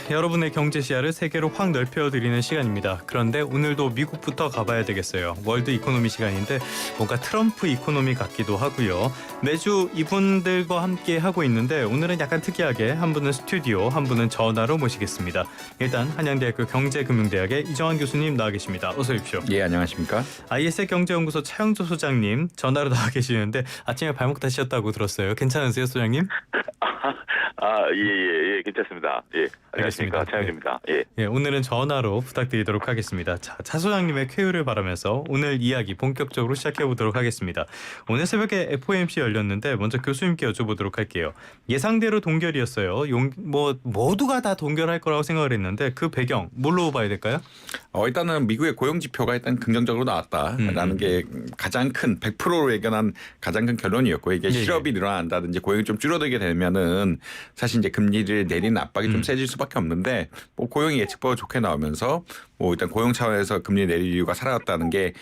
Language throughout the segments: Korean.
여러분의 경제 시야를 세계로 확 넓혀드리는 시간입니다. 그런데 오늘도 미국부터 가봐야 되겠어요. 월드 이코노미 시간인데 뭔가 트럼프 이코노미 같기도 하고요. 매주 이분들과 함께 하고 있는데 오늘은 약간 특이하게 한 분은 스튜디오, 한 분은 전화로 모시겠습니다. 일단 한양대학교 경제금융대학의 이정환 교수님 나와 계십니다. 어서 오십시오. 예, 안녕하십니까? IS의 경제연구소 차영조 소장님 전화로 나와 계시는데 아침에 발목 다치셨다고 들었어요. 괜찮으세요, 소장님? 예, 괜찮습니다. 예, 안녕하십니까, 차영입니다. 예. 예, 오늘은 전화로 부탁드리도록 하겠습니다. 자, 차 소장님의 쾌유를 바라면서 오늘 이야기 본격적으로 시작해 보도록 하겠습니다. 오늘 새벽에 FOMC 열렸는데 먼저 교수님께 여쭤보도록 할게요. 예상대로 동결이었어요. 모두가 다 동결할 거라고 생각을 했는데 그 배경 뭘로 봐야 될까요? 일단은 미국의 고용 지표가 일단 긍정적으로 나왔다라는 게 가장 큰 100%로 예견한 가장 큰 결론이었고, 이게 실업이 늘어난다든지 고용이 좀 줄어들게 되면은 사실 이제 금리를 내리는 압박이 좀 세질 수밖에 없는데, 뭐 고용이 예측보다 좋게 나오면서 뭐 일단 고용 차원에서 금리 내릴 이유가 사라졌다는 게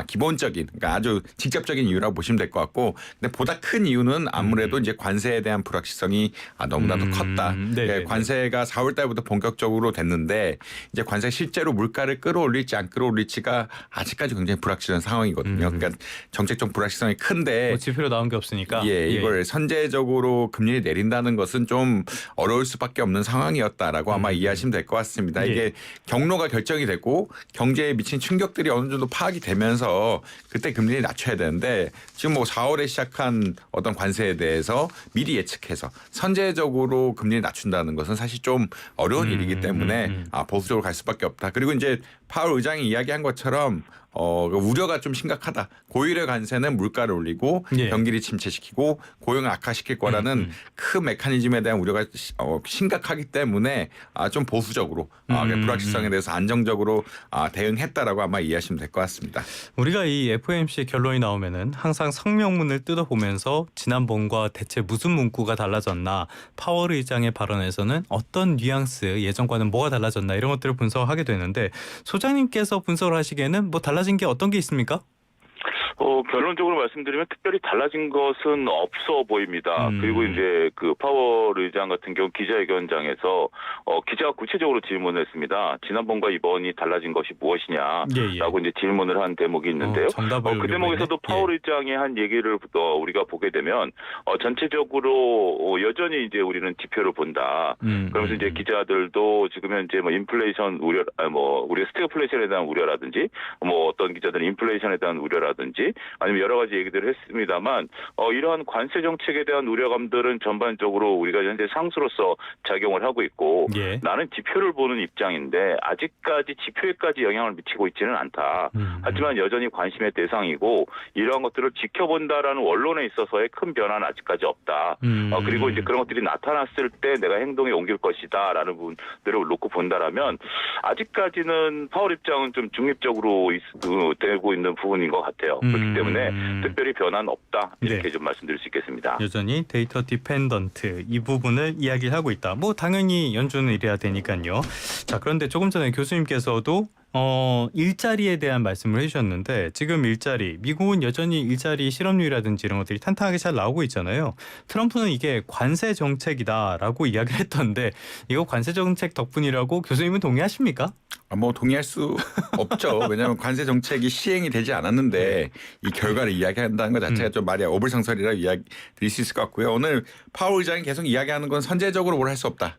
기본적인, 그러니까 아주 직접적인 이유라고 보시면 될 것 같고, 근데 보다 큰 이유는 아무래도 이제 관세에 대한 불확실성이 너무나도 컸다. 그러니까 관세가 4월 달부터 본격적으로 됐는데 이제 관세가 실제로 물가를 끌어올릴지 안 끌어올릴지가 아직까지 굉장히 불확실한 상황이거든요. 그러니까 정책적 불확실성이 큰데 지표로 나온 게 없으니까 이걸 선제적으로 금리를 내린다는 것은 좀 어려울 수밖에 없는 상황이었다라고 아마 이해하시면 될 것 같습니다. 이게 경로가 결정이 되고 경제에 미친 충격들이 어느 정도 파악이 되면서 그때 금리를 낮춰야 되는데, 지금 뭐 4월에 시작한 어떤 관세에 대해서 미리 예측해서 선제적으로 금리를 낮춘다는 것은 사실 좀 어려운 일이기 때문에 보수적으로 갈 수밖에 없다. 그리고 이제 파월 의장이 이야기한 것처럼 우려가 좀 심각하다. 고율의 관세는 물가를 올리고 경기를 침체시키고 고용을 악화시킬 거라는 큰 메커니즘에 대한 우려가 심각하기 때문에 좀 보수적으로 불확실성에 대해서 안정적으로 대응했다라고 아마 이해하시면 될 것 같습니다. 우리가 이 FOMC 결론이 나오면은 항상 성명문을 뜯어보면서 지난번과 대체 무슨 문구가 달라졌나, 파월 의장의 발언에서는 어떤 뉘앙스, 예전과는 뭐가 달라졌나 이런 것들을 분석하게 되는데, 소장님께서 분석을 하시기에는 뭐 달라진 게 어떤 게 있습니까? 결론적으로 말씀드리면 특별히 달라진 것은 없어 보입니다. 그리고 이제 그 파월 의장 같은 경우 기자회견장에서 기자가 구체적으로 질문을 했습니다. 지난번과 이번이 달라진 것이 무엇이냐라고 이제 질문을 한 대목이 있는데요. 그 대목에서도 파월 의장이 한 얘기를 우리가 보게 되면 전체적으로 여전히 이제 우리는 지표를 본다. 그러면서 이제 기자들도 지금 현재 뭐 인플레이션 우려, 우리 스태그플레이션에 대한 우려라든지, 뭐 어떤 기자들은 인플레이션에 대한 우려라든지, 아니면 여러 가지 얘기들을 했습니다만 이러한 관세 정책에 대한 우려감들은 전반적으로 우리가 현재 상수로서 작용을 하고 있고, 나는 지표를 보는 입장인데 아직까지 지표에까지 영향을 미치고 있지는 않다. 하지만 여전히 관심의 대상이고 이러한 것들을 지켜본다라는 원론에 있어서의 큰 변화는 아직까지 없다. 그리고 이제 그런 것들이 나타났을 때 내가 행동에 옮길 것이다라는 부분들을 놓고 본다라면 아직까지는 파월 입장은 좀 중립적으로 되고 있는 부분인 것 같아요. 그렇기 때문에 특별히 변화는 없다, 이렇게 좀 말씀드릴 수 있겠습니다. 여전히 데이터 디펜던트 이 부분을 이야기를 하고 있다. 뭐 당연히 연준은 이래야 되니까요. 자, 그런데 조금 전에 교수님께서도 일자리에 대한 말씀을 해주셨는데, 지금 일자리, 미국은 여전히 일자리 실업률이라든지 이런 것들이 탄탄하게 잘 나오고 있잖아요. 트럼프는 이게 관세 정책이다라고 이야기를 했던데, 이거 관세 정책 덕분이라고 교수님은 동의하십니까? 뭐 동의할 수 없죠. 왜냐하면 관세 정책이 시행이 되지 않았는데 이 결과를 이야기한다는 것 자체가 좀 말이 어불성설이라 이야기 드릴 수 있을 것 같고요. 오늘 파월 의장이 계속 이야기하는 건 선제적으로 뭘 할 수 없다.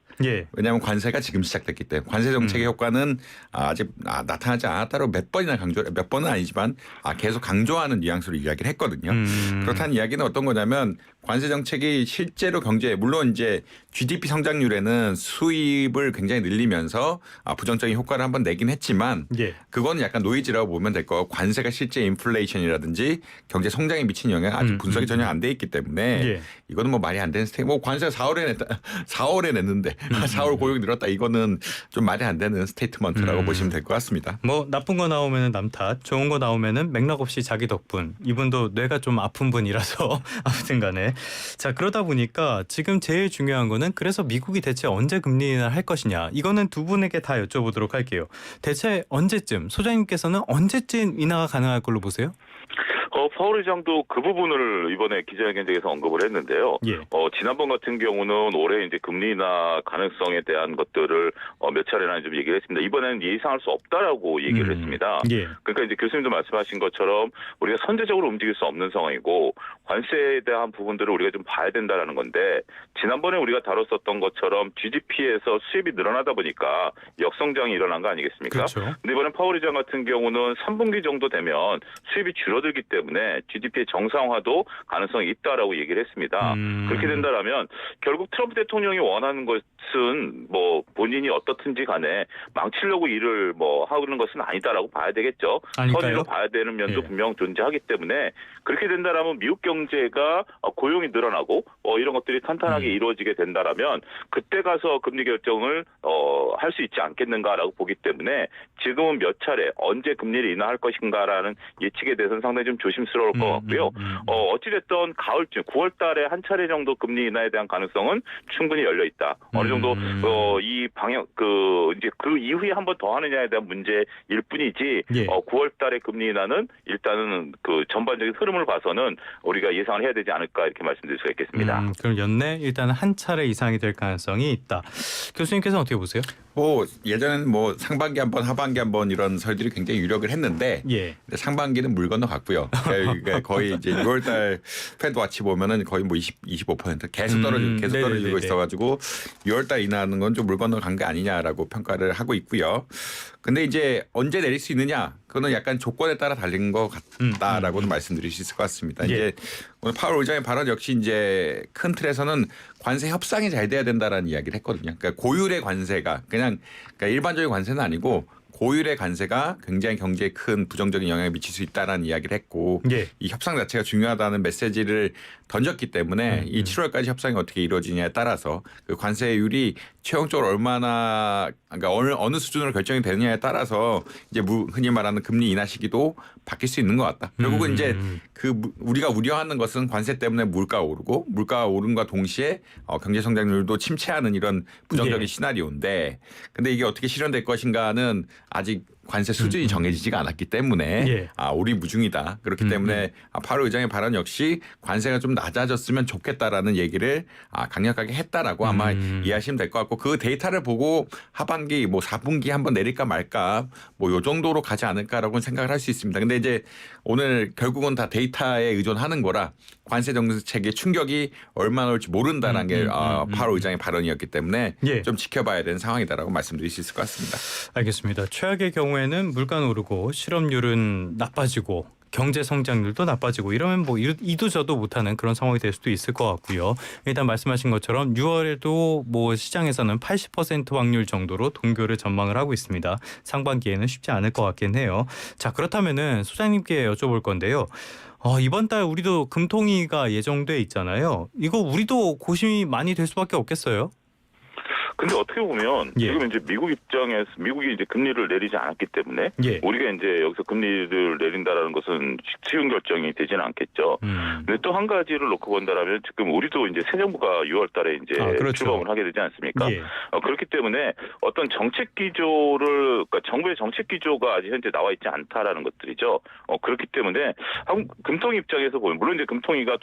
왜냐하면 관세가 지금 시작됐기 때문에 관세 정책의 효과는 아직 나타나지 않았다고 몇 번은 아니지만 계속 강조하는 뉘앙스로 이야기를 했거든요. 그렇다는 이야기는 어떤 거냐면, 관세 정책이 실제로 경제에, 물론 이제 GDP 성장률에는 수입을 굉장히 늘리면서 부정적인 효과를 한번 내긴 했지만 그거는 약간 노이즈라고 보면 될 거고, 관세가 실제 인플레이션이라든지 경제 성장에 미친 영향 아직 분석이 전혀 안 돼 있기 때문에 이거는 뭐 말이 안 되는 스테이트. 뭐 관세가 4월에 냈는데 4월 고용이 늘었다, 이거는 좀 말이 안 되는 스테이트먼트라고 보시면 될 것 같습니다. 뭐 나쁜 거 나오면은 남 탓, 좋은 거 나오면은 맥락 없이 자기 덕분. 이분도 뇌가 좀 아픈 분이라서 아무튼간에. 자, 그러다 보니까 지금 제일 중요한 거는 그래서 미국이 대체 언제 금리 인하를 할 것이냐, 이거는 두 분에게 다 여쭤보도록 할게요. 대체 언제쯤, 소장님께서는 언제쯤 인하가 가능할 걸로 보세요? 파월 의장도 그 부분을 이번에 기자회견장에서 언급을 했는데요. 예. 지난번 같은 경우는 올해 이제 금리 인하 가능성에 대한 것들을 몇 차례나 좀 얘기를 했습니다. 이번에는 예상할 수 없다라고 얘기를 했습니다. 예. 그러니까 이제 교수님도 말씀하신 것처럼 우리가 선제적으로 움직일 수 없는 상황이고 관세에 대한 부분들을 우리가 좀 봐야 된다라는 건데 지난번에 우리가 다뤘었던 것처럼 GDP에서 수입이 늘어나다 보니까 역성장이 일어난 거 아니겠습니까? 그렇죠. 근데 이번에 파월 의장 같은 경우는 3분기 정도 되면 수입이 줄어들기 때문에 GDP의 정상화도 가능성이 있다라고 얘기를 했습니다. 그렇게 된다라면 결국 트럼프 대통령이 원하는 것은 뭐 본인이 어떻든지 간에 망치려고 일을 뭐 하는 것은 아니다라고 봐야 되겠죠. 아닐까요? 선의로 봐야 되는 면도 예. 분명 존재하기 때문에 그렇게 된다라면 미국 경제가 고용이 늘어나고 이런 것들이 탄탄하게 이루어지게 된다라면 그때 가서 금리 결정을 할 수 있지 않겠는가라고 보기 때문에 지금은 몇 차례 언제 금리를 인하할 것인가라는 예측에 대해서는 상당히 좀 조심스러울 것 같고요. 어찌됐든 가을쯤 9월 달에 한 차례 정도 금리 인하에 대한 가능성은 충분히 열려 있다. 어느 정도 이 방향 이제 그 이후에 한 번 더 하느냐에 대한 문제일 뿐이지 예. 9월 달에 금리 인하는 일단은 그 전반적인 흐름을 봐서는 우리가 예상을 해야 되지 않을까 이렇게 말씀드릴 수가 있겠습니다. 그럼 연내 일단 한 차례 이상이 될 가능성이 있다. 교수님께서는 어떻게 보세요? 뭐 예전에는 뭐 상반기 한 번, 하반기 한 번 이런 설들이 굉장히 유력을 했는데 예. 근데 상반기는 물 건너갔고요. 그러니까 거의 이제 6월달 패드 와치 보면은 거의 뭐 25% 계속 떨어지고 네네네네. 있어가지고 6월달 인하하는 건 좀 물 건너간 게 아니냐라고 평가를 하고 있고요. 근데 이제 언제 내릴 수 있느냐? 그거는 약간 조건에 따라 달린 것 같다라고는 말씀드릴 수 있을 것 같습니다. 예. 이제 오늘 파월 의장의 발언 역시 이제 큰 틀에서는 관세 협상이 잘 돼야 된다라는 이야기를 했거든요. 그러니까 고율의 관세가 그러니까 일반적인 관세는 아니고 고율의 관세가 굉장히 경제에 큰 부정적인 영향을 미칠 수 있다라는 이야기를 했고 예. 이 협상 자체가 중요하다는 메시지를 던졌기 때문에 이 7월까지 협상이 어떻게 이루어지냐에 따라서 그 관세율이 최종적으로 얼마나 그러니까 어느 수준으로 결정이 되느냐에 따라서 이제 흔히 말하는 금리 인하 시기도 바뀔 수 있는 것 같다. 결국은 이제 우리가 우려하는 것은 관세 때문에 물가가 오르고 물가가 오름과 동시에 경제 성장률도 침체하는 이런 부정적인 예. 시나리오인데 근데 이게 어떻게 실현될 것인가는 아직 관세 수준이 정해지지가 않았기 때문에 예. 오리무중이다. 그렇기 때문에 파월 의장의 발언 역시 관세가 좀 낮아졌으면 좋겠다라는 얘기를 강력하게 했다라고 아마 이해하시면 될 것 같고 그 데이터를 보고 하반기 뭐 4분기 한번 내릴까 말까 뭐 요 정도로 가지 않을까라고 생각을 할 수 있습니다. 근데 이제 오늘 결국은 다 데이터에 의존하는 거라 관세 정책의 충격이 얼마나 올지 모른다는 게 파월 의장의 발언이었기 때문에 예. 좀 지켜봐야 되는 상황이다라고 말씀드릴 수 있을 것 같습니다. 알겠습니다. 최악의 경우에는 물가는 오르고 실업률은 나빠지고 경제 성장률도 나빠지고 이러면 뭐 이도 저도 못하는 그런 상황이 될 수도 있을 것 같고요. 일단 말씀하신 것처럼 6월에도 뭐 시장에서는 80% 확률 정도로 동결을 전망을 하고 있습니다. 상반기에는 쉽지 않을 것 같긴 해요. 자, 그렇다면은 소장님께 여쭤볼 건데요. 이번 달 우리도 금통위가 예정돼 있잖아요. 이거 우리도 고심이 많이 될 수밖에 없겠어요. 근데 어떻게 보면 예. 지금 이제 미국이 이제 금리를 내리지 않았기 때문에 예. 우리가 이제 여기서 금리를 내린다라는 것은 쉬운 결정이 되지는 않겠죠. 근데 또 한 가지를 놓고 본다라면 지금 우리도 이제 새 정부가 6월달에 이제 그렇죠. 출범을 하게 되지 않습니까? 예. 그렇기 때문에 어떤 정책 기조를 그러니까 정부의 정책 기조가 아직 현재 나와 있지 않다라는 것들이죠. 그렇기 때문에 금통위 입장에서 보면 물론 이제 금통위가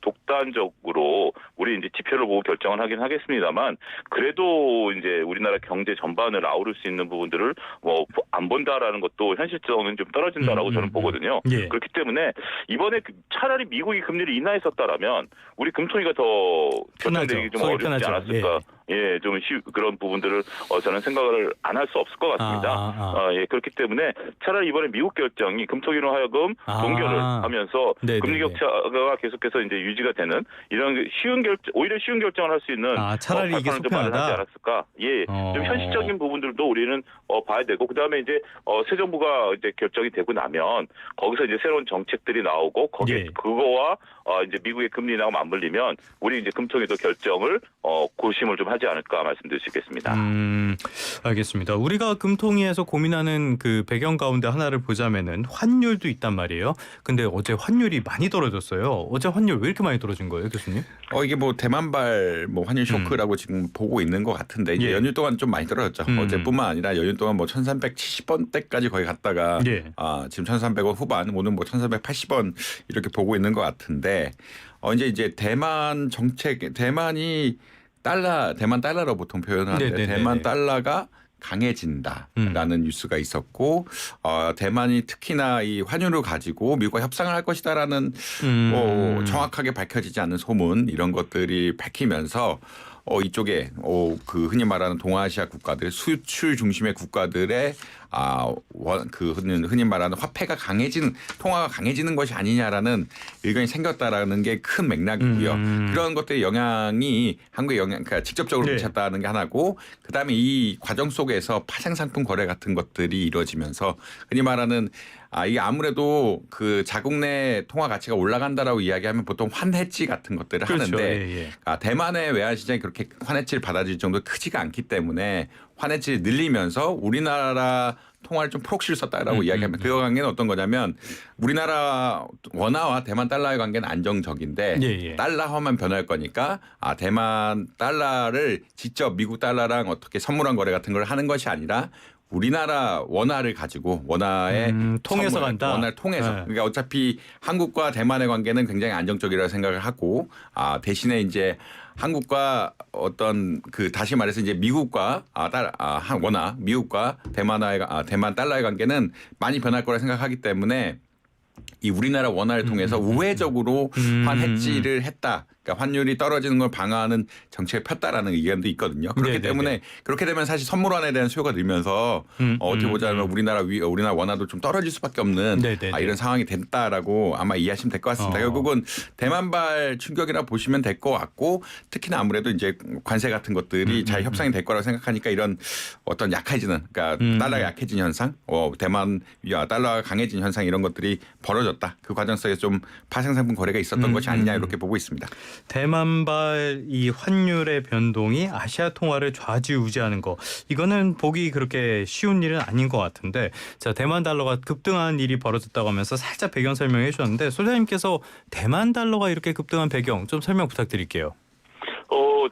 독단적으로 우리 이제 지표를 보고 결정을 하긴 하겠습니다만 그래도 이제 우리나라 경제 전반을 아우를 수 있는 부분들을 뭐 안 본다라는 것도 현실성은 좀 떨어진다라고 저는 보거든요. 예. 그렇기 때문에 이번에 차라리 미국이 금리를 인하했었다라면 우리 금통위가 더 결정되기 좀 속이 어렵지 편하죠. 않았을까. 예, 좀 그런 부분들을 저는 생각을 안 할 수 없을 것 같습니다. 예, 그렇기 때문에 차라리 이번에 미국 결정이 금통위로 하여금 동결을 하면서 네네네. 금리 격차가 계속해서 이제 유지가 되는 이런 오히려 쉬운 결정을 할 수 있는 차라리 이게 발판을 좀 마련하지 속편하다. 않았을까? 예, 좀 현실적인 부분들도 우리는 봐야 되고 그다음에 이제 새 정부가 이제 결정이 되고 나면 거기서 이제 새로운 정책들이 나오고 거기에 예. 그거와 이제 미국의 금리 인하가 맞물리면 우리 이제 금통위도 결정을 고심을 좀 하지 않을까 말씀드릴 수 있겠습니다. 알겠습니다. 우리가 금통위에서 고민하는 그 배경 가운데 하나를 보자면은 환율도 있단 말이에요. 근데 어제 환율이 많이 떨어졌어요. 어제 환율 왜 이렇게 많이 떨어진 거예요, 교수님? 이게 뭐 대만발 뭐 환율 쇼크라고 지금 보고 있는 것 같은데 이제 예. 연휴 동안 좀 많이 떨어졌죠. 어제뿐만 아니라 연휴 동안 뭐 1,370원대까지 거의 갔다가 예. 지금 1,300원 후반, 오늘 뭐 1,380원 이렇게 보고 있는 것 같은데 이제 대만 정책, 대만이 대만 달러로 보통 표현을 하는데 네네네네. 대만 달러가 강해진다라는 뉴스가 있었고 대만이 특히나 이 환율을 가지고 미국과 협상을 할 것이다라는 뭐 정확하게 밝혀지지 않는 소문 이런 것들이 밝히면서 이쪽에 그 흔히 말하는 동아시아 국가들 수출 중심의 국가들의 그 흔히 말하는 화폐가 통화가 강해지는 것이 아니냐라는 의견이 생겼다라는 게 큰 맥락이고요. 그런 것들의 영향이 한국에 그러니까 직접적으로 네. 미쳤다는 게 하나고, 그다음에 이 과정 속에서 파생 상품 거래 같은 것들이 이루어지면서 흔히 말하는 이게 아무래도 그 자국 내 통화 가치가 올라간다라고 이야기하면 보통 환해지 같은 것들을 그렇죠. 하는데 예, 예. 대만의 외환 시장이 그렇게 환해지를 받아들일 정도로 크지가 않기 때문에 환해지를 늘리면서 우리나라 통화를 좀 프록시를 썼다라고 이야기하면 그 관계는 어떤 거냐면 우리나라 원화와 대만 달러의 관계는 안정적인데 예. 달러화만 변할 거니까 대만 달러를 직접 미국 달러랑 어떻게 선물한 거래 같은 걸 하는 것이 아니라 우리나라 원화를 가지고 원화의 통해서 간다. 원화를 통해서. 네. 그러니까 어차피 한국과 대만의 관계는 굉장히 안정적이라고 생각을 하고 대신에 이제 한국과 어떤 그 다시 말해서 이제 미국과 원화 미국과 대만 달러의 관계는 많이 변할 거라 생각하기 때문에 이 우리나라 원화를 통해서 우회적으로 환해지를 했다. 그러니까 환율이 떨어지는 걸 방어하는 정책을 폈다라는 의견도 있거든요. 그렇기 네네네. 때문에 그렇게 되면 사실 선물환에 대한 수요가 늘면서 어떻게 보자면 우리나라 원화도 좀 떨어질 수밖에 없는 네네네. 이런 상황이 됐다라고 아마 이해하시면 될 것 같습니다. 결국은 대만발 충격이라 보시면 될 것 같고, 특히나 아무래도 이제 관세 같은 것들이 잘 협상이 될 거라고 생각하니까 이런 어떤 약해지는, 그러니까 달러가 약해진 현상, 대만 달러가 강해진 현상 이런 것들이 벌어졌다. 그 과정 속에 좀 파생상품 거래가 있었던 것이 아니냐 이렇게 보고 있습니다. 대만발 이 환율의 변동이 아시아 통화를 좌지우지하는 거, 이거는 보기 그렇게 쉬운 일은 아닌 것 같은데, 자, 대만 달러가 급등한 일이 벌어졌다고 하면서 살짝 배경 설명해 주셨는데, 소장님께서 대만 달러가 이렇게 급등한 배경 좀 설명 부탁드릴게요.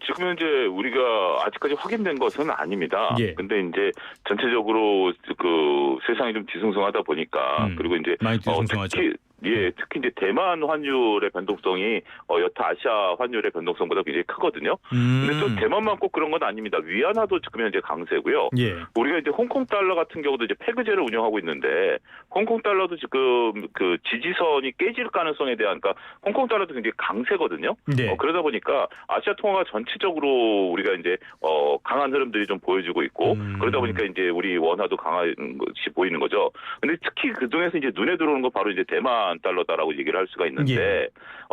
지금 현재 우리가 아직까지 확인된 것은 아닙니다. 예. 근데 이제 전체적으로 그 세상이 좀 뒤숭숭하다 보니까 그리고 이제 많이 뒤숭숭하죠. 특히 이제 대만 환율의 변동성이 여타 아시아 환율의 변동성보다 굉장히 크거든요. 근데 또 대만만 꼭 그런 건 아닙니다. 위안화도 지금 현재 강세고요. 예. 우리가 이제 홍콩 달러 같은 경우도 이제 페그제를 운영하고 있는데 홍콩 달러도 지금 그 지지선이 깨질 가능성에 대한, 그러니까 홍콩 달러도 굉장히 강세거든요. 네. 그러다 보니까 아시아 통화가 전체적으로 우리가 이제 강한 흐름들이 좀 보여주고 있고 그러다 보니까 이제 우리 원화도 강한 것이 보이는 거죠. 근데 특히 그 중에서 이제 눈에 들어오는 건 바로 이제 대만 달러다라고 얘기를 할 수가 있는데, 예.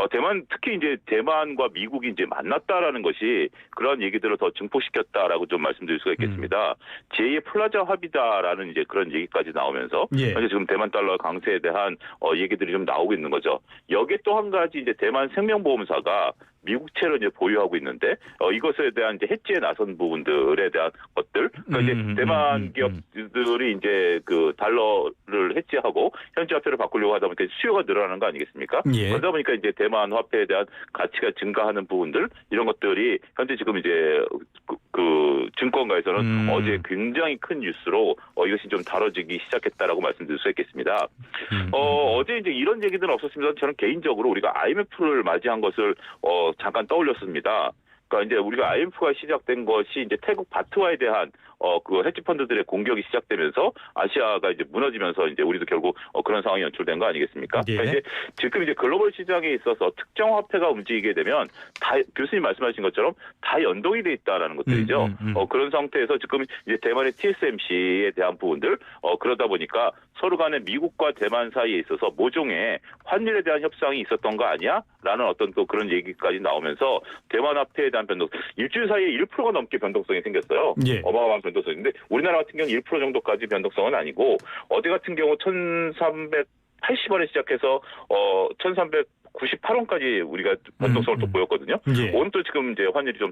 대만, 특히 이제 대만과 미국이 이제 만났다라는 것이 그런 얘기들을 더 증폭시켰다라고 좀 말씀드릴 수가 있겠습니다. 제2의 플라자 합의다라는 이제 그런 얘기까지 나오면서 예. 현재 지금 대만 달러 강세에 대한 얘기들이 좀 나오고 있는 거죠. 여기에 또 한 가지 이제 대만 생명보험사가 미국채를 이제 보유하고 있는데 이것에 대한 이제 해지에 나선 부분들에 대한 것들, 그러니까 이제 대만 기업들이 이제 그 달러를 해지하고 현지 화폐를 바꾸려고 하다 보니까 수요가 늘어나는 거 아니겠습니까? 예. 그러다 보니까 이제 대만 화폐에 대한 가치가 증가하는 부분들, 이런 것들이 현재 지금 이제 그 증권가에서는 어제 굉장히 큰 뉴스로 이것이 좀 다뤄지기 시작했다라고 말씀드릴 수 있겠습니다. 어제 이제 이런 얘기들은 없었습니다. 저는 개인적으로 우리가 IMF를 맞이한 것을 잠깐 떠올렸습니다. 그러니까 이제 우리가 IMF가 시작된 것이 이제 태국 바트화에 대한 그 헤지 펀드들의 공격이 시작되면서 아시아가 이제 무너지면서 이제 우리도 결국 그런 상황이 연출된 거 아니겠습니까? 예. 그러니까 이제 지금 이제 글로벌 시장에 있어서 특정 화폐가 움직이게 되면 다 교수님 말씀하신 것처럼 다 연동이 돼 있다라는 것들이죠. 그런 상태에서 지금 이제 대만의 TSMC에 대한 부분들 그러다 보니까 서로 간에 미국과 대만 사이에 있어서 모종의 환율에 대한 협상이 있었던 거 아니야? 라는 어떤 또 그런 얘기까지 나오면서 대만 화폐에 대한 변동, 일주일 사이에 1%가 넘게 변동성이 생겼어요. 예. 어마어마한 변동성인데 우리나라 같은 경우는 1% 정도까지 변동성은 아니고 어제 같은 경우 1,380원에 시작해서 1,300 98원까지 우리가 변동성을 또 보였거든요. 예. 오늘 또 지금 이제 환율이 좀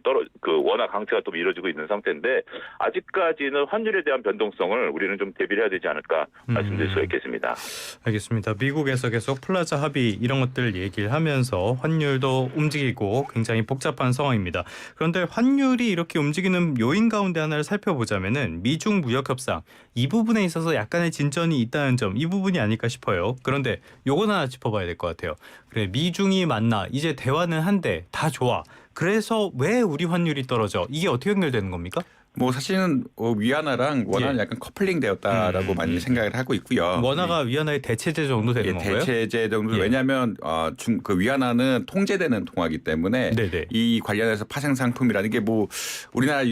워낙 강세가 또 이뤄지고 있는 상태인데 아직까지는 환율에 대한 변동성을 우리는 좀 대비를 해야 되지 않을까 말씀드릴 수가 있겠습니다. 알겠습니다. 미국에서 계속 플라자 합의 이런 것들 얘기를 하면서 환율도 움직이고 굉장히 복잡한 상황입니다. 그런데 환율이 이렇게 움직이는 요인 가운데 하나를 살펴보자면은 미중 무역 협상 이 부분에 있어서 약간의 진전이 있다는 점, 이 부분이 아닐까 싶어요. 그런데 요건 하나 짚어봐야 될 것 같아요. 그래, 미중이 만나 이제 대화는 한데 다 좋아. 그래서 왜 우리 환율이 떨어져? 이게 어떻게 연결되는 겁니까? 뭐 사실은 위안화랑 원화는 예. 약간 커플링 되었다라고 많이 생각을 하고 있고요. 원화가 위안화의 대체제 정도 되는 건가요? 대체제 정도. 예. 왜냐하면 그 위안화는 통제되는 통화이기 때문에 네네. 이 관련해서 파생 상품이라는 게 뭐 우리나라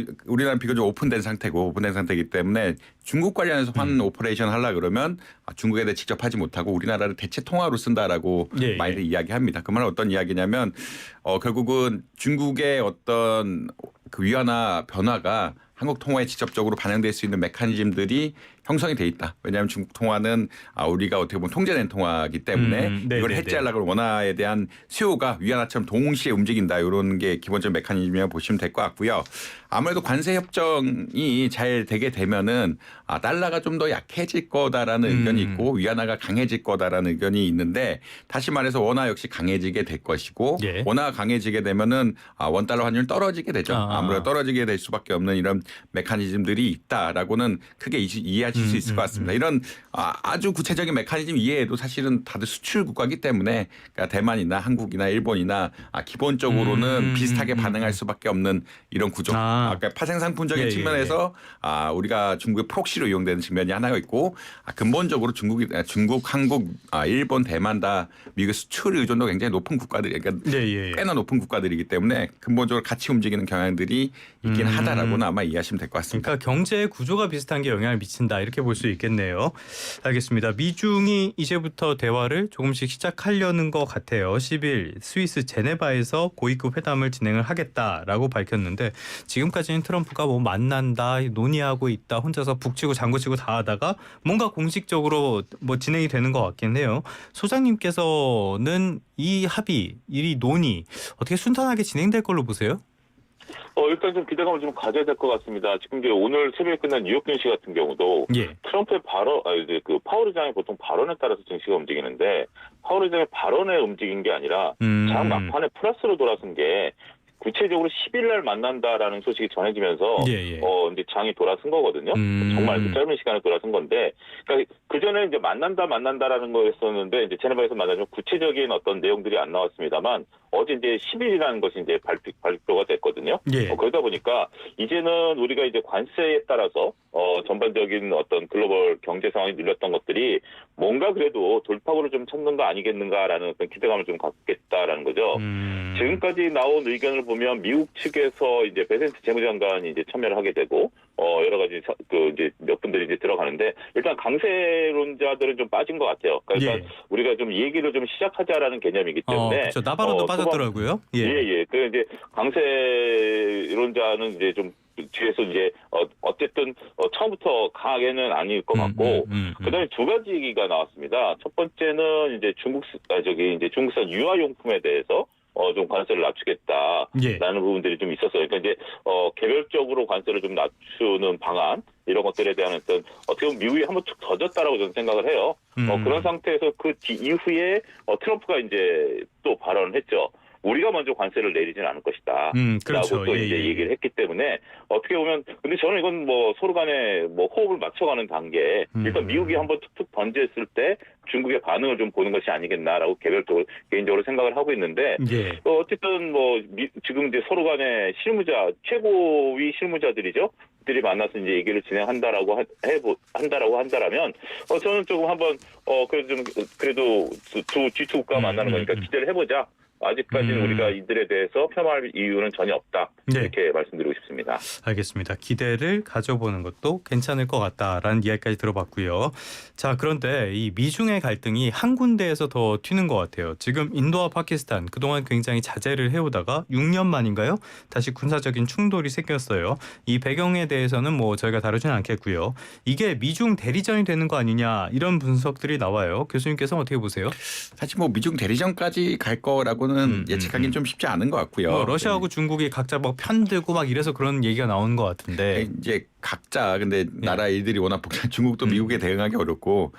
비교적 오픈된 상태이기 때문에 중국 관련해서 환 오퍼레이션 하려 그러면 중국에 대해 직접 하지 못하고 우리나라를 대체 통화로 쓴다라고 예, 많이들 이야기합니다. 그 말은 어떤 이야기냐면 결국은 중국의 어떤 그 위안화 변화가 한국 통화에 직접적으로 반영될 수 있는 메커니즘들이 형성이 돼 있다. 왜냐하면 중국 통화는 우리가 어떻게 보면 통제된 통화이기 때문에 이걸 해지하려고 원화에 대한 수요가 위안화처럼 동시에 움직인다. 이런 게 기본적인 메커니즘이라고 보시면 될 것 같고요. 아무래도 관세 협정이 잘 되게 되면은 달러가 좀 더 약해질 거다라는 의견이 있고 위안화가 강해질 거다라는 의견이 있는데 다시 말해서 원화 역시 강해지게 될 것이고 예. 원화가 강해지게 되면은 원달러 환율 떨어지게 되죠. 아무래도 떨어지게 될 수밖에 없는 이런 메커니즘들이 있다라고는 크게 이해하실 수 있을 것 같습니다. 이런 아주 구체적인 메커니즘 이외에도 사실은 다들 수출 국가이기 때문에 그러니까 대만이나 한국이나 일본이나 기본적으로는 비슷하게 반응할 수밖에 없는 이런 구조. 그러니까 파생상품적인 측면에서 우리가 중국의 프록시로 이용되는 측면이 하나가 있고 근본적으로 중국, 한국, 일본, 대만 다 미국의 수출 의존도 굉장히 높은 국가들이 그러니까 꽤나 높은 국가들이기 때문에 근본적으로 같이 움직이는 경향들이 있긴 하다라고는 아마 이해하시면 될 것 같습니다. 그러니까 경제의 구조가 비슷한 게 영향을 미친다 이렇게 볼 수 있겠네요. 알겠습니다. 미중이 이제부터 대화를 조금씩 시작하려는 것 같아요. 10일 스위스 제네바에서 고위급 회담을 진행을 하겠다라고 밝혔는데 지금까지는 트럼프가 뭐 만난다, 논의하고 있다, 혼자서 북치고 장구치고 다 하다가 뭔가 공식적으로 뭐 진행이 되는 것 같긴 해요. 소장님께서는 이 합의, 이 논의 어떻게 순탄하게 진행될 걸로 보세요? 일단 좀 기대감을 좀 가져야 될 것 같습니다. 지금 이제 오늘 새벽에 끝난 뉴욕 증시 같은 경우도 트럼프의 이제 그 파월 의장의 보통 발언에 따라서 증시가 움직이는데 파월 의장의 발언에 움직인 게 아니라 장 막판에 플러스로 돌아선 게 구체적으로 10일 날 만난다라는 소식이 전해지면서 이제 장이 돌아선 거거든요. 정말 그 짧은 시간에 돌아선 건데, 그러니까 그 전에 이제 만난다라는 거였었는데 이제 제네바에서 만나면 구체적인 어떤 내용들이 안 나왔습니다만 어제 이제 10일이라는 것이 이제 발표가 됐거든요. 그러다 보니까 이제는 우리가 이제 관세에 따라서 전반적인 어떤 글로벌 경제 상황이 눌렸던 것들이 뭔가 그래도 돌파구를 좀 찾는 거 아니겠는가라는 어떤 기대감을 좀 갖겠다라는 거죠. 지금까지 나온 의견을 보면 미국 측에서 이제 베센트 재무장관이 이제 참여를 하게 되고 여러 가지 이제 몇 분들이 이제 들어가는데 일단 강세론자들은 좀 빠진 것 같아요. 그러니까 우리가 좀 얘기를 좀 시작하자라는 개념이기 때문에 그렇죠. 나바론도 빠졌더라고요. 그 이제 강세론자는 이제 좀 뒤에서 이제 어쨌든 처음부터 강하게는 아닐 것 같고 그다음에 두 가지 얘기가 나왔습니다. 첫 번째는 이제 중국산 유아용품에 대해서 좀 관세를 낮추겠다라는 부분들이 좀 있었어요. 그러니까 이제 개별적으로 관세를 좀 낮추는 방안 이런 것들에 대한 어떻게 보면 미국이 한번 툭 젖었다라고 저는 생각을 해요. 그런 상태에서 그 이후에 트럼프가 이제 또 발언을 했죠. 우리가 먼저 관세를 내리지는 않을 것이다. 그렇죠. 라고 또 이제 얘기를 했기 때문에 어떻게 보면 근데 저는 이건 뭐 서로 간에 뭐 호흡을 맞춰가는 단계 일단 미국이 한번 툭툭 던졌을 때 중국의 반응을 좀 보는 것이 아니겠나라고 개인적으로 생각을 하고 있는데 어쨌든 뭐 지금 이제 서로 간에 최고위 실무자들이죠. 들이 만나서 이제 얘기를 진행한다라고 한다라면 저는 조금 한번 그래도 두 G2 국가 만나는 거니까 기대를 해보자. 아직까지는 우리가 이들에 대해서 폄하할 이유는 전혀 없다. 네. 이렇게 말씀드리고 싶습니다. 알겠습니다. 기대를 가져보는 것도 괜찮을 것 같다라는 이야기까지 들어봤고요. 자, 그런데 이 미중의 갈등이 한 군데에서 더 튀는 것 같아요. 지금 인도와 파키스탄 그동안 굉장히 자제를 해오다가 6년 만인가요? 다시 군사적인 충돌이 생겼어요. 이 배경에 대해서는 뭐 저희가 다루지는 않겠고요. 이게 미중 대리전이 되는 거 아니냐 이런 분석들이 나와요. 교수님께서 어떻게 보세요? 사실 뭐 미중 대리전까지 갈 거라고는 예측하기는 좀 쉽지 않은 것 같고요. 뭐 러시아하고 중국이 각자 막 편들고 막 이래서 그런 얘기가 나오는 것 같은데. 이제 각자 근데 나라 일들이 워낙 복잡. 중국도 미국에 대응하기 어렵고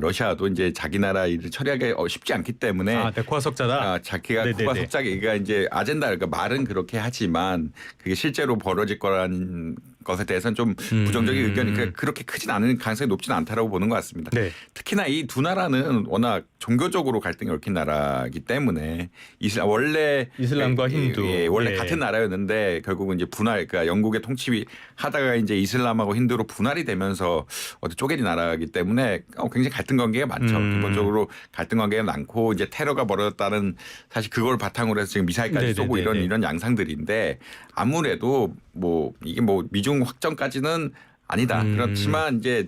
러시아도 이제 자기 나라 일을 처리하기 쉽지 않기 때문에 백화 석자다. 자기가 네네네. 쿠바 석자기가 이제 아젠다 그러니까 말은 그렇게 하지만 그게 실제로 벌어질 거라는 것에 대해서는 좀 부정적인 의견이 그렇게 크진 않은 가능성이 높지는 않다라고 보는 것 같습니다. 네. 특히나 이 두 나라는 워낙 종교적으로 갈등이 얽힌 나라이기 때문에 원래 이슬람과 힌두. 원래 예. 같은 나라였는데 결국은 이제 분할 그러니까 영국의 통치하다가 이제 이슬람하고 힌두로 분할이 되면서 쪼개진 나라이기 때문에 굉장히 갈등 관계가 많죠. 기본적으로 갈등 관계가 많고 이제 테러가 벌어졌다는 사실 그걸 바탕으로 해서 지금 미사일까지 쏘고 이런 양상들인데 아무래도 뭐 이게 뭐 미중 확정까지는 아니다. 그렇지만 이제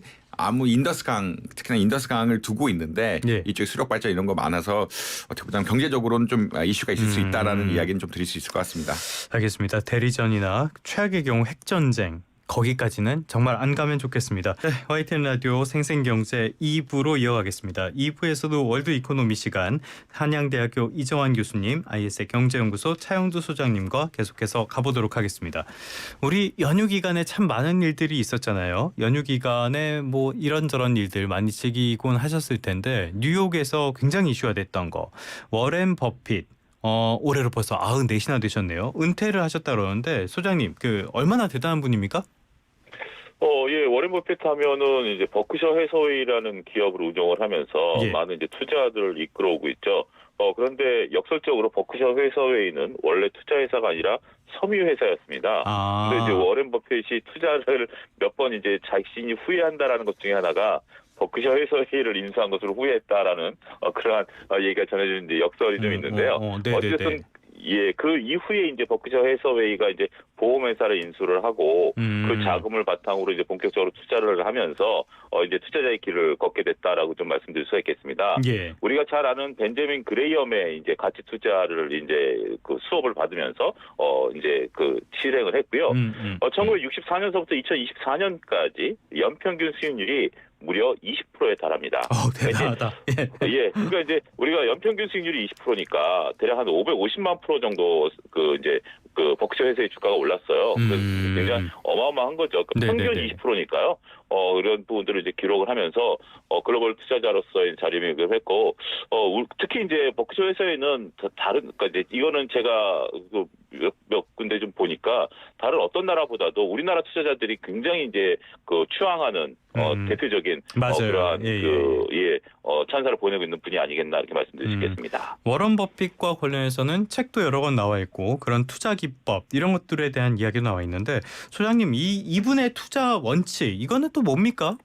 인더스강 특히나 인더스강을 두고 있는데 이쪽 수력 발전 이런 거 많아서 어떻게 보면 경제적으로는 좀 이슈가 있을 수 있다라는 이야기는 좀 드릴 수 있을 것 같습니다. 알겠습니다. 대리전이나 최악의 경우 핵전쟁. 거기까지는 정말 안 가면 좋겠습니다. 네, YTN 라디오 생생경제 2부로 이어가겠습니다. 2부에서도 월드 이코노미 시간 한양대학교 이정환 교수님, IS의 경제연구소 차영두 소장님과 계속해서 가보도록 하겠습니다. 우리 연휴 기간에 참 많은 일들이 있었잖아요. 연휴 기간에 뭐 이런저런 일들 많이 즐기곤 하셨을 텐데 뉴욕에서 굉장히 이슈가 됐던 거. 워렌 버핏. 올해로 벌써 94이나 되셨네요. 은퇴를 하셨다 그러는데 소장님 얼마나 대단한 분입니까? 예, 워렌 버핏 하면은 이제 버크셔 해서웨이라는 기업을 운영을 하면서 많은 이제 투자들을 이끌어오고 있죠. 그런데 역설적으로 버크셔 해서웨이는 원래 투자 회사가 아니라 섬유 회사였습니다. 근데 이제 워렌 버핏이 투자를 몇 번 이제 자신이 후회한다라는 것 중에 하나가 버크셔 해서웨이를 인수한 것으로 후회했다라는 그러한 얘기가 전해지는 이제 역설이 좀 있는데요. 어쨌든 그 이후에 이제 버크셔 해서웨이가 이제 보험회사를 인수를 하고 그 자금을 바탕으로 이제 본격적으로 투자를 하면서 이제 투자자의 길을 걷게 됐다라고 좀 말씀드릴 수가 있겠습니다. 우리가 잘 아는 벤저민 그레이엄의 이제 가치 투자를 이제 그 수업을 받으면서 이제 실행을 했고요. 1964년서부터 2024년까지 연평균 수익률이 무려 20%에 달합니다. 대단하다. 그러니까 이제 우리가 연평균 수익률이 20%니까 대략 한 550만 프로 정도 이제 버크셔 회사의 주가가 올랐어요. 굉장히 어마어마한 거죠. 평균 20%니까요. 이런 부분들을 이제 기록을 하면서 글로벌 투자자로서의 자리매김을 했고 특히 이제 버크셔 회사에는 그러니까 이제 이거는 제가 몇 군데 좀 보니까 다른 어떤 나라보다도 우리나라 투자자들이 굉장히 이제 추앙하는 대표적인 그러한 찬사를 보내고 있는 분이 아니겠나 이렇게 말씀드릴 수 있겠습니다. 워런 버핏과 관련해서는 책도 여러 권 나와 있고 그런 투자 기법 이런 것들에 대한 이야기도 나와 있는데 소장님 이분의 투자 원칙 이거는 또 뭡니까?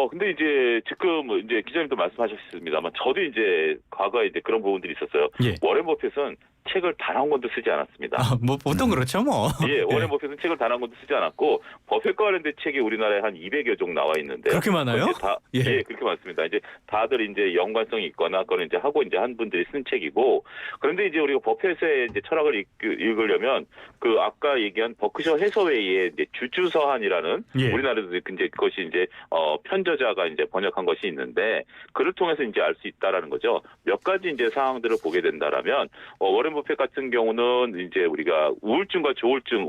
근데 이제 지금 이제 기자님도 말씀하셨습니다만 저도 이제 과거에 이제 그런 부분들이 있었어요. 워렌 버핏은 책을 단 한 권도 쓰지 않았습니다. 뭐 보통 그렇죠, 뭐. 워렌 버핏은 책을 단 한 권도 쓰지 않았고 버핏과 관련된 책이 우리나라에 한 200여 종 나와 있는데 그렇게 많아요? 그렇게 많습니다. 이제 다들 이제 연관성이 있거나 그건 이제 하고 이제 한 분들이 쓴 책이고 그런데 이제 우리가 버핏의 이제 철학을 읽으려면 아까 얘기한 버크셔 해서웨이의 이제 주주서한이라는 우리나라에도 이제 그것이 이제 편저자가 이제 번역한 것이 있는데 그를 통해서 이제 알 수 있다라는 거죠. 몇 가지 이제 사항들을 보게 된다라면 워렌 버핏 같은 경우는 이제 우리가 우울증과 조울증,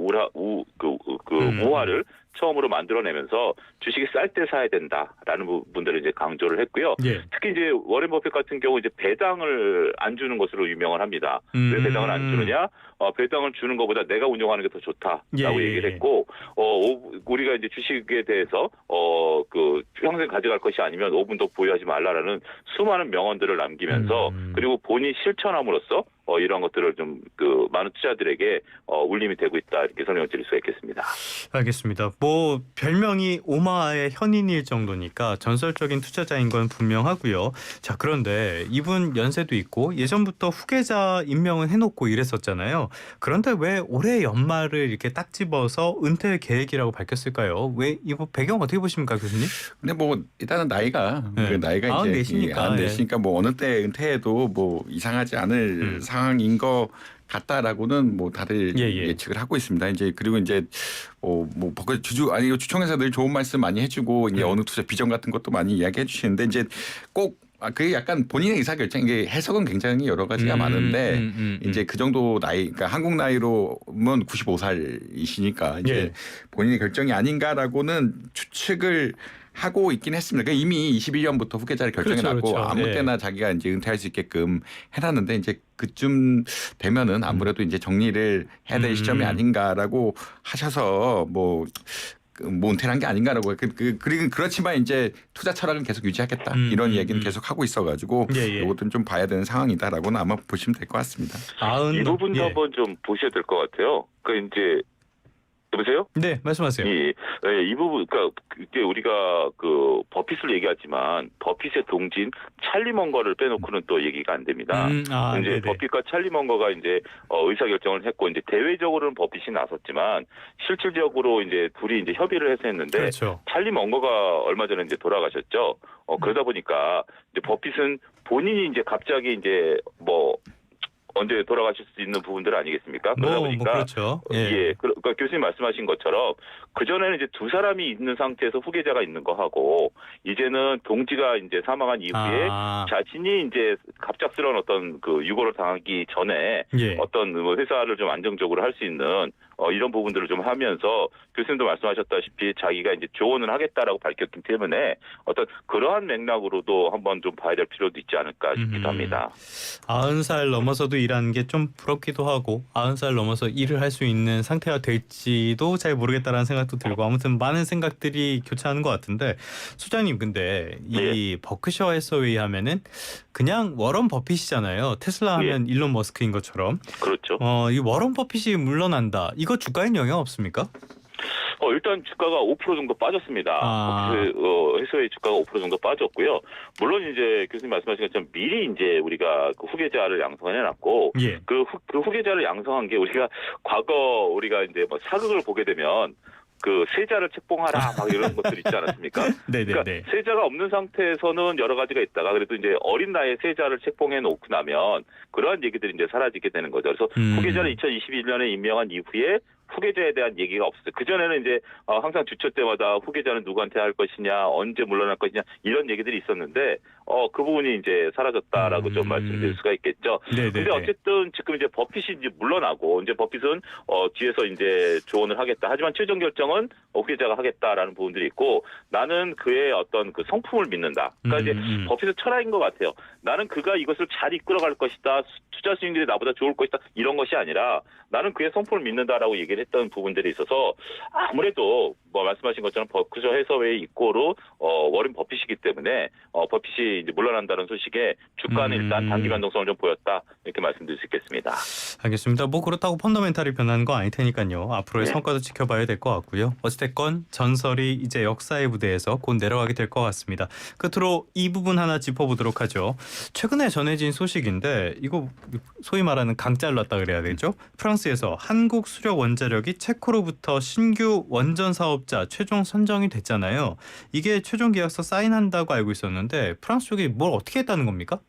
우화를 처음으로 만들어내면서 주식이 쌀 때 사야 된다라는 부분들을 이제 강조를 했고요. 특히 이제 워렌 버핏 같은 경우 이제 배당을 안 주는 것으로 유명을 합니다. 왜 배당을 안 주느냐? 배당을 주는 것보다 내가 운영하는 게 더 좋다라고 얘기를 했고, 우리가 이제 주식에 대해서 평생 가져갈 것이 아니면 5분 더 보유하지 말라라는 수많은 명언들을 남기면서 그리고 본인이 실천함으로써 이러한 것들을 좀 그 많은 투자들에게 울림이 되고 있다 이렇게 설명을 드릴 수가 있겠습니다. 알겠습니다. 뭐 별명이 오마의 현인일 정도니까 전설적인 투자자인 건 분명하고요. 자, 그런데 이분 연세도 있고 예전부터 후계자 임명은 해놓고 이랬었잖아요. 그런데 왜 올해 연말을 이렇게 딱 집어서 은퇴 계획이라고 밝혔을까요? 왜 이거 배경 어떻게 보십니까, 교수님? 근데 뭐 일단은 나이가 네. 그 나이가 이제 94니까. 내시니까 뭐 어느 때 은퇴해도 뭐 이상하지 않을 상황인 것 같다라고는 뭐 다들 예. 예측을 하고 있습니다. 이제 그리고 이제 뭐 주총에서 늘 좋은 말씀 많이 해주고 이제 어느 투자 비전 같은 것도 많이 이야기해 주시는데 이제 꼭 그게 약간 본인의 의사결정 이게 해석은 굉장히 여러 가지가 많은데 이제 그 정도 나이 그러니까 한국 나이로면 95살이시니까 이제 예. 본인의 결정이 아닌가라고는 추측을 하고 있긴 했습니다. 그러니까 이미 21년부터 후계자를 결정해놨고 그렇죠. 아무 예. 때나 자기가 이제 은퇴할 수 있게끔 해놨는데 이제 그쯤 되면은 아무래도 이제 정리를 해야 될 시점이 아닌가라고 하셔서 뭐 은퇴를 한 게 아닌가라고 그리고 그렇지만 이제 투자 철학은 계속 유지하겠다 이런 얘기는 계속 하고 있어가지고 예. 이것들은 좀 봐야 되는 상황이다라고는 아마 보시면 될 것 같습니다. 이 부분도 예. 한번 좀 보셔야 될 것 같아요. 그 이제 여보세요? 네, 말씀하세요. 이 부분, 그러니까 이게 우리가 그 버핏을 얘기하지만 버핏의 동진 찰리 먼거를 빼놓고는 또 얘기가 안 됩니다. 이제 네네. 버핏과 찰리 먼거가 이제 의사 결정을 했고 이제 대외적으로는 버핏이 나섰지만 실질적으로 이제 둘이 이제 협의를 해서 했는데 그렇죠. 찰리 먼거가 얼마 전에 이제 돌아가셨죠. 그러다 보니까 이제 버핏은 본인이 이제 갑자기 이제 뭐 언제 돌아가실 수 있는 부분들 아니겠습니까? 그러다 보니까 그렇죠. 그러니까 교수님 말씀하신 것처럼 그 전에는 이제 두 사람이 있는 상태에서 후계자가 있는 거 하고 이제는 동지가 이제 사망한 이후에 자신이 이제 갑작스러운 어떤 그 유고를 당하기 전에 예. 어떤 뭐 회사를 좀 안정적으로 할 수 있는 이런 부분들을 좀 하면서 교수님도 말씀하셨다시피 자기가 이제 조언을 하겠다라고 밝혔기 때문에 어떤 그러한 맥락으로도 한번 좀 봐야 될 필요도 있지 않을까 싶기도 합니다. 90살 넘어서도 일하는 게 좀 부럽기도 하고 90살 넘어서 일을 할 수 있는 상태가 될지도 잘 모르겠다라는 생각도 들고 아무튼 많은 생각들이 교차하는 것 같은데 소장님 근데 이 버크셔 해서웨이 하면은 그냥 워런 버핏이잖아요. 테슬라 하면 일론 머스크인 것처럼. 그렇죠. 이 워런 버핏이 물러난다. 이거 주가에 영향 없습니까? 일단 주가가 5% 정도 빠졌습니다. 해서웨이 주가가 5% 정도 빠졌고요. 물론 이제 교수님 말씀하신 것처럼 미리 이제 우리가 그 후계자를 양성해놨고 그 후계자를 양성한 게 우리가 과거 우리가 이제 뭐 사극을 보게 되면 그 세자를 책봉하라 막 이런 것들 있지 않았습니까? 그러니까 세자가 없는 상태에서는 여러 가지가 있다가 그래도 이제 어린 나이에 세자를 책봉해 놓고 나면 그러한 얘기들이 이제 사라지게 되는 거죠. 그래서 후계자를 2021년에 임명한 이후에 후계자에 대한 얘기가 없었어요. 그전에는 이제 항상 주초 때마다 후계자는 누구한테 할 것이냐, 언제 물러날 것이냐 이런 얘기들이 있었는데 그 부분이 이제 사라졌다라고 좀 말씀드릴 수가 있겠죠. 근데 어쨌든 지금 이제 버핏이 이제 물러나고 이제 버핏은 뒤에서 이제 조언을 하겠다. 하지만 최종 결정은 후계자가 하겠다라는 부분들이 있고 나는 그의 어떤 그 성품을 믿는다. 그러니까 이제 버핏의 철학인 것 같아요. 나는 그가 이것을 잘 이끌어갈 것이다. 투자 수익률이 나보다 좋을 것이다. 이런 것이 아니라 나는 그의 성품을 믿는다라고 얘기를 했던 부분들이 있어서 아무래도 뭐 말씀하신 것처럼 버크셔 해서웨이 이꼬로 워런 버핏이기 때문에 버핏이 이제 물러난다는 소식에 주가는 일단 단기 변동성을 좀 보였다 이렇게 말씀드릴 수 있겠습니다. 알겠습니다. 뭐 그렇다고 펀더멘탈이 변하는 거 아닐 테니까요. 앞으로의 성과도 지켜봐야 될 것 같고요. 어찌됐건 전설이 이제 역사의 무대에서 곧 내려가게 될 것 같습니다. 끝으로 이 부분 하나 짚어보도록 하죠. 최근에 전해진 소식인데 이거 소위 말하는 강잘랐다 그래야 되죠. 프랑스에서 한국 수력 원자력이 체코로부터 신규 원전 사업자 최종 선정이 됐잖아요. 이게 최종 계약서 사인한다고 알고 있었는데 프랑스 쪽이 뭘 어떻게 했다는 겁니까?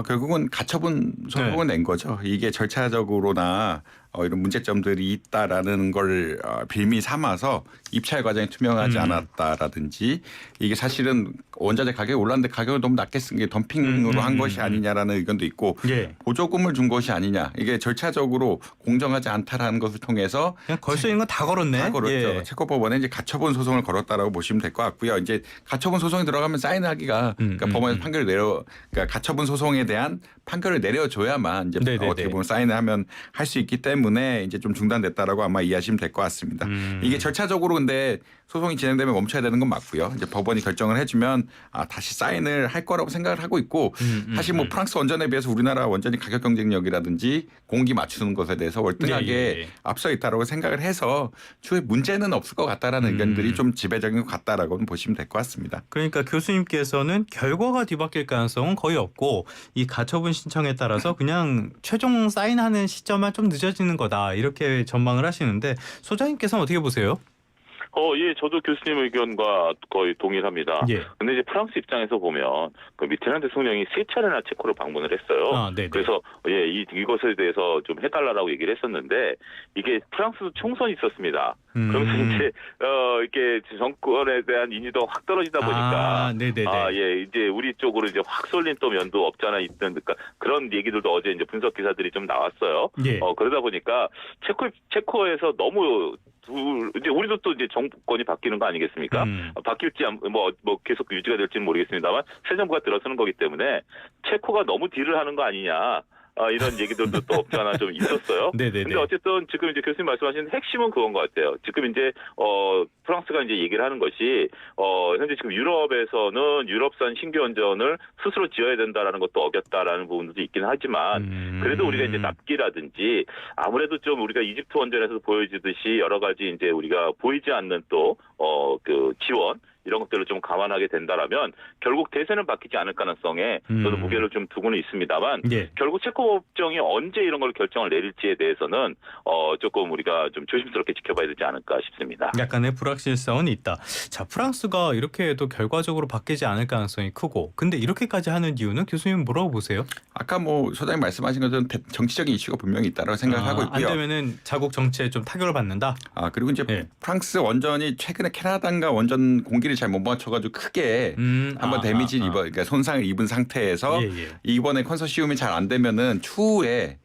결국은 가처분 소송을 낸 거죠. 이게 절차적으로나 이런 문제점들이 있다라는 걸 빌미 삼아서 입찰 과정이 투명하지 않았다라든지 이게 사실은 원자재 가격이 올랐는데 가격을 너무 낮게 쓴 게 덤핑으로 한 것이 아니냐라는 의견도 있고 보조금을 준 것이 아니냐 이게 절차적으로 공정하지 않다라는 것을 통해서 그냥 걸 수 있는 건 다 걸었네. 다 걸었죠. 체코 법원에 이제 가처분 소송을 걸었다라고 보시면 될 것 같고요. 이제 가처분 소송이 들어가면 사인하기가 그러니까 법원에서 판결을 그러니까 가처분 소송에 대한 판결을 내려줘야만 이제 어떻게 보면 사인을 하면 할 수 있기 때문에. 때문에 이제 좀 중단됐다라고 아마 이해하시면 될 것 같습니다. 이게 절차적으로 근데 소송이 진행되면 멈춰야 되는 건 맞고요. 이제 법원이 결정을 해주면 다시 사인을 할 거라고 생각을 하고 있고 사실 뭐 프랑스 원전에 비해서 우리나라 원전이 가격 경쟁력이라든지 공기 맞추는 것에 대해서 월등하게 예. 앞서 있다라고 생각을 해서 추후에 문제는 없을 것 같다라는 의견들이 좀 지배적인 것 같다라고 보시면 될 것 같습니다. 그러니까 교수님께서는 결과가 뒤바뀔 가능성은 거의 없고 이 가처분 신청에 따라서 그냥 최종 사인하는 시점만 좀 늦어지는 거다 이렇게 전망을 하시는데 소장님께서는 어떻게 보세요? 예, 저도 교수님 의견과 거의 동일합니다. 예. 근데 이제 프랑스 입장에서 보면 그 미테란 대통령이 3차례나 체코를 방문을 했어요. 네네. 그래서 이것에 대해서 좀 해달라고 얘기를 했었는데 이게 프랑스도 총선이 있었습니다. 그러면서 이제 이렇게 정권에 대한 인지도가 확 떨어지다 보니까 네네네. 예, 이제 우리 쪽으로 이제 확 쏠린 또 면도 없잖아 있던 그러니까 그런 얘기들도 어제 이제 분석 기사들이 좀 나왔어요. 예. 그러다 보니까 체코에서 너무 이제 우리도 또 이제 정권이 바뀌는 거 아니겠습니까? 바뀔지 뭐 계속 유지가 될지는 모르겠습니다만 새 정부가 들어서는 거기 때문에 체코가 너무 딜을 하는 거 아니냐. 이런 얘기들도 또 없지 않아 좀 있었어요. 네네네. 근데 어쨌든 지금 이제 교수님 말씀하신 핵심은 그건 것 같아요. 지금 이제 프랑스가 이제 얘기를 하는 것이 현재 지금 유럽에서는 유럽산 신규 원전을 스스로 지어야 된다라는 것도 어겼다라는 부분도 있긴 하지만 그래도 우리가 이제 납기라든지 아무래도 좀 우리가 이집트 원전에서 보여주듯이 여러 가지 이제 우리가 보이지 않는 또 그 지원 이런 것들을 좀 감안하게 된다라면 결국 대세는 바뀌지 않을 가능성에 저도 무게를 좀 두고는 있습니다만 예. 결국 체코 법정이 언제 이런 걸 결정을 내릴지에 대해서는 조금 우리가 좀 조심스럽게 지켜봐야 되지 않을까 싶습니다. 약간의 불확실성은 있다. 자, 프랑스가 이렇게 해도 결과적으로 바뀌지 않을 가능성이 크고 근데 이렇게까지 하는 이유는 교수님 뭐라고 보세요? 아까 뭐 소장님 말씀하신 것처럼 정치적인 이슈가 분명히 있다라고 생각하고 있고요. 안 되면은 자국 정치에 좀 타격을 받는다. 그리고 이제 예. 프랑스 원전이 최근에 캐나다인가 원전 공기를 잘 못 맞춰가지고 크게 한번 데미지 그러니까 손상을 입은 상태에서 이번에 컨소시엄이 잘 안 되면은 추후에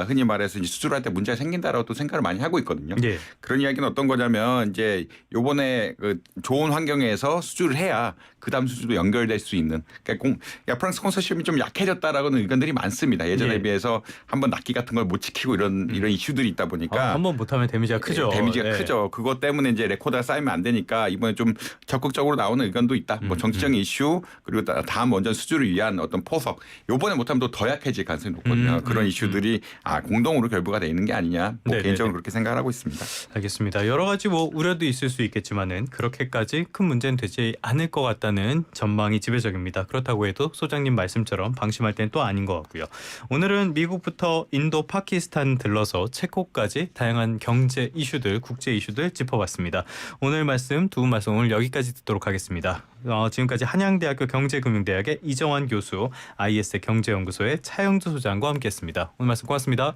흔히 말해서 이제 수주를 할 때 문제가 생긴다라고 또 생각을 많이 하고 있거든요. 예. 그런 이야기는 어떤 거냐면 이제 요번에 그 좋은 환경에서 수주를 해야 그다음 수주도 연결될 수 있는 그러니까 프랑스 컨소시엄이 좀 약해졌다라고는 의견들이 많습니다. 예전에 예. 비해서 한번 납기 같은 걸 못 지키고 이런 이슈들이 있다 보니까 한번 못하면 데미지가 크죠. 데미지가 크죠. 그것 때문에 이제 레코드가 쌓이면 안 되니까 이번에 좀 적극적으로 나오는 의견도 있다. 뭐 정치적인 이슈 그리고 다음 원전 수주를 위한 어떤 포석. 요번에 못하면 또 더 약해질 가능성이 높거든요. 그런 이슈들이 공동으로 결부가 돼 있는 게 아니냐. 뭐 개인적으로 그렇게 생각을 하고 있습니다. 알겠습니다. 여러 가지 뭐 우려도 있을 수 있겠지만은 그렇게까지 큰 문제는 되지 않을 것 같다는 전망이 지배적입니다. 그렇다고 해도 소장님 말씀처럼 방심할 땐 또 아닌 것 같고요. 오늘은 미국부터 인도, 파키스탄 들러서 체코까지 다양한 경제 이슈들, 국제 이슈들 짚어봤습니다. 오늘 말씀 두 분 말씀 오늘 여기까지 듣도록 하겠습니다. 지금까지 한양대학교 경제금융대학의 이정환 교수, IS 경제연구소의 차영주 소장과 함께했습니다. 오늘 말씀 고맙습니다.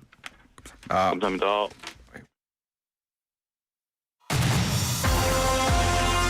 감사합니다.